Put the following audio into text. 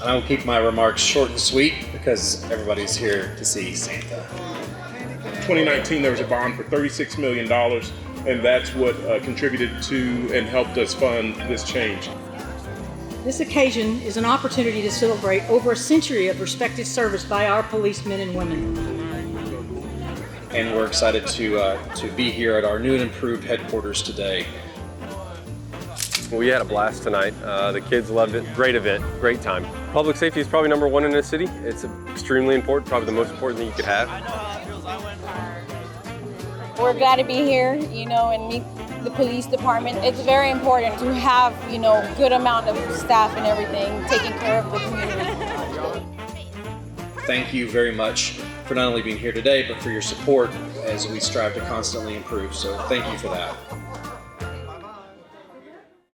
And I will keep my remarks short and sweet because everybody's here to see Santa. 2019, there was a bond for $36 million, and that's what contributed to and helped us fund this change. This occasion is an opportunity to celebrate over a century of respected service by our policemen and women. And we're excited to be here at our new and improved headquarters today. We had a blast tonight. The kids loved it. Great event, great time. Public safety is probably number one in this city. It's extremely important, probably the most important thing you could have. We're glad to be here, and meet the police department. It's very important to have, good amount of staff and everything taking care of the community. Thank you very much for not only being here today, but for your support as we strive to constantly improve. So thank you for that.